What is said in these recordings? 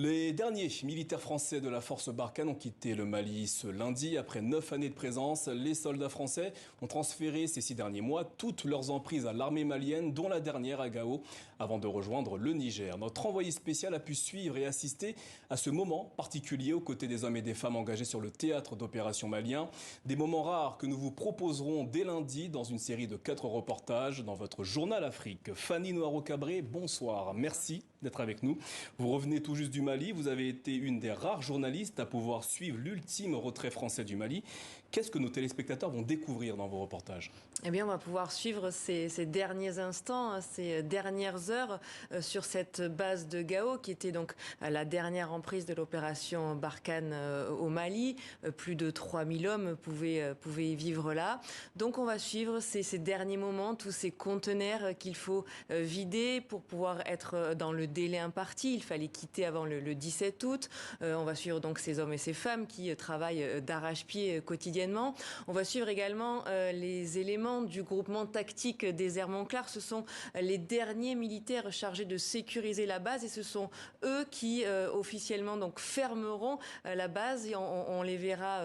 Les derniers militaires français de la force Barkhane ont quitté le Mali ce lundi. Après 9 années de présence, les soldats français ont transféré ces 6 derniers mois toutes leurs emprises à l'armée malienne, dont la dernière à Gao, avant de rejoindre le Niger. Notre envoyé spécial a pu suivre et assister à ce moment particulier aux côtés des hommes et des femmes engagés sur le théâtre d'opérations maliens. Des moments rares que nous vous proposerons dès lundi dans une série de 4 reportages dans votre journal Afrique. Fanny Noiro-Cabré, bonsoir. Merci d'être avec nous. Vous revenez tout juste du Mali. Vous avez été une des rares journalistes à pouvoir suivre l'ultime retrait français du Mali. Qu'est-ce que nos téléspectateurs vont découvrir dans vos reportages ? Eh bien, on va pouvoir suivre ces derniers instants, ces dernières heures sur cette base de Gao, qui était donc la dernière emprise de l'opération Barkhane au Mali. Plus de 3000 hommes pouvaient y vivre là. Donc, on va suivre ces derniers moments, tous ces conteneurs qu'il faut vider pour pouvoir être dans le délai imparti. Il fallait quitter avant le 17 août. On va suivre donc ces hommes et ces femmes qui travaillent d'arrache-pied quotidiennement. On va suivre également les éléments du groupement tactique des Air Montclar. Ce sont les derniers militaires chargés de sécuriser la base et ce sont eux qui officiellement donc fermeront la base et on les verra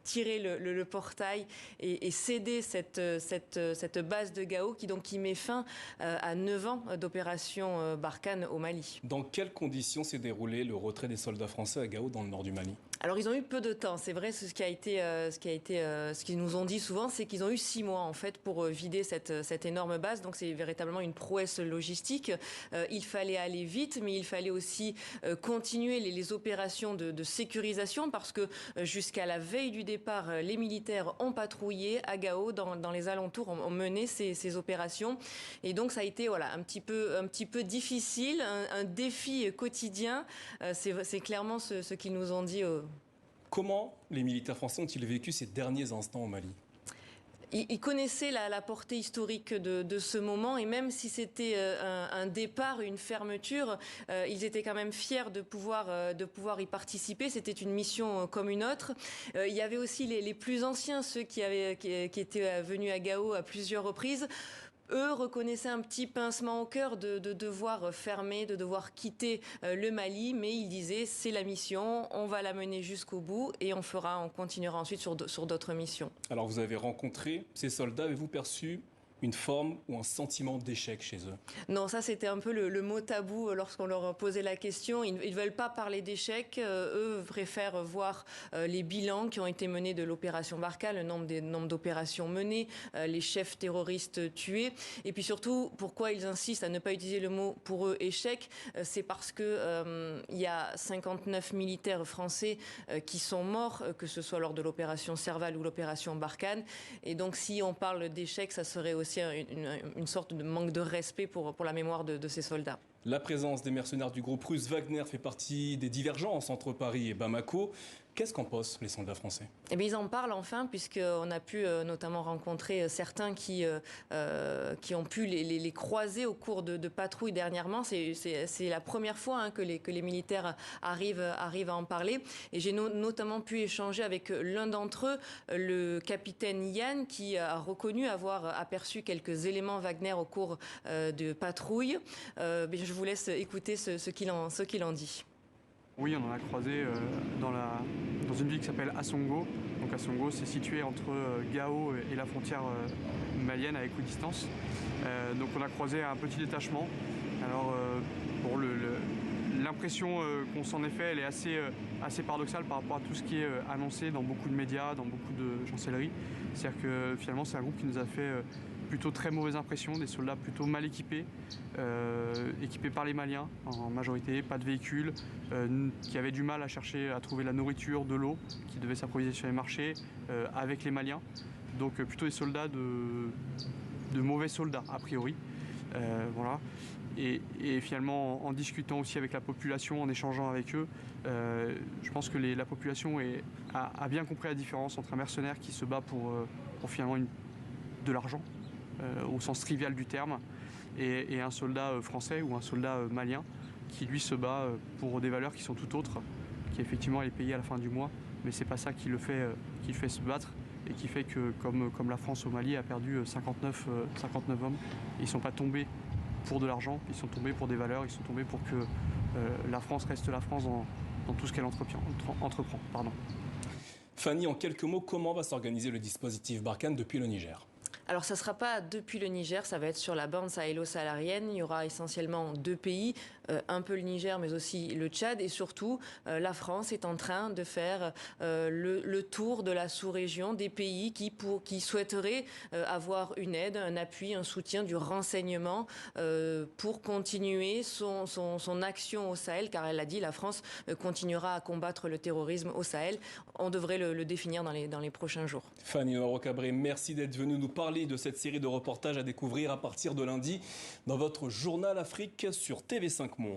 tirer le portail et céder cette base de Gao qui met fin à 9 ans d'opération Barkhane au Mali. Dans quelles conditions s'est déroulé le retrait des soldats français à Gao dans le nord du Mali ? Alors ils ont eu peu de temps, c'est vrai. Ce qu'ils nous ont dit souvent, c'est qu'ils ont eu 6 mois en fait pour vider cette énorme base. Donc c'est véritablement une prouesse logistique. Il fallait aller vite, mais il fallait aussi continuer les opérations de sécurisation parce que jusqu'à la veille du départ, les militaires ont patrouillé à Gao, dans les alentours, ont mené ces opérations. Et donc ça a été un petit peu difficile, un défi quotidien. C'est clairement ce qu'ils nous ont dit. Comment les militaires français ont-ils vécu ces derniers instants au Mali ? Ils connaissaient la portée historique de ce moment et même si c'était un départ, une fermeture, ils étaient quand même fiers de pouvoir y participer. C'était une mission comme une autre. Il y avait aussi les plus anciens, ceux qui étaient venus à Gao à plusieurs reprises. Eux reconnaissaient un petit pincement au cœur de devoir fermer, de devoir quitter le Mali, mais ils disaient c'est la mission, on va la mener jusqu'au bout et on continuera ensuite sur d'autres missions. Alors vous avez rencontré ces soldats, avez-vous perçu une forme ou un sentiment d'échec chez eux? Non, ça c'était un peu le mot tabou lorsqu'on leur posait la question. Ils ne veulent pas parler d'échec. Eux préfèrent voir les bilans qui ont été menés de l'opération Barkhane, le nombre d'opérations menées, les chefs terroristes tués. Et puis surtout, pourquoi ils insistent à ne pas utiliser le mot pour eux échec, c'est parce que il y a 59 militaires français qui sont morts, que ce soit lors de l'opération Serval ou l'opération Barkhane. Et donc si on parle d'échec, ça serait aussi une sorte de manque de respect pour la mémoire de ces soldats. La présence des mercenaires du groupe russe Wagner fait partie des divergences entre Paris et Bamako. Qu'est-ce qu'en pensent les soldats français ? Eh bien, ils en parlent enfin, puisqu'on a pu notamment rencontrer certains qui ont pu les croiser au cours de patrouilles dernièrement. C'est la première fois que les militaires arrivent à en parler. Et j'ai notamment pu échanger avec l'un d'entre eux, le capitaine Yann, qui a reconnu avoir aperçu quelques éléments Wagner au cours de patrouilles. Je vous laisse écouter ce qu'il en dit. Oui, on en a croisé dans une ville qui s'appelle Assongo. Donc Assongo, c'est situé entre Gao et la frontière malienne à équidistance. Donc on a croisé un petit détachement. Alors l'impression qu'on s'en est fait, elle est assez paradoxale par rapport à tout ce qui est annoncé dans beaucoup de médias, dans beaucoup de chancelleries. C'est-à-dire que finalement c'est un groupe qui nous a fait plutôt très mauvaise impression, des soldats plutôt mal équipés, équipés par les Maliens en majorité, pas de véhicules, qui avaient du mal à trouver la nourriture, de l'eau, qui devaient s'approvisionner sur les marchés avec les Maliens. Donc plutôt des soldats de mauvais soldats a priori. Voilà. Et finalement, en discutant aussi avec la population, en échangeant avec eux, je pense que la population a bien compris la différence entre un mercenaire qui se bat pour finalement de l'argent, au sens trivial du terme, et un soldat français ou un soldat malien qui lui se bat pour des valeurs qui sont tout autres, qui effectivement est payé à la fin du mois, mais c'est pas ça qui le fait se battre et qui fait que comme la France au Mali a perdu 59 hommes, ils ne sont pas tombés pour de l'argent, ils sont tombés pour des valeurs, ils sont tombés pour que la France reste la France dans tout ce qu'elle entreprend. Fanny, en quelques mots, comment va s'organiser le dispositif Barkhane depuis le Niger ? Alors ça ne sera pas depuis le Niger, ça va être sur la bande sahélo-saharienne. Il y aura essentiellement 2 pays, un peu le Niger mais aussi le Tchad. Et surtout, la France est en train de faire le tour de la sous-région des pays qui souhaiteraient avoir une aide, un appui, un soutien du renseignement pour continuer son action au Sahel. Car elle l'a dit, la France continuera à combattre le terrorisme au Sahel. On devrait le définir dans les prochains jours. Fanny Noro-Cabré, merci d'être venue nous parler de cette série de reportages à découvrir à partir de lundi dans votre journal Afrique sur TV5 Monde.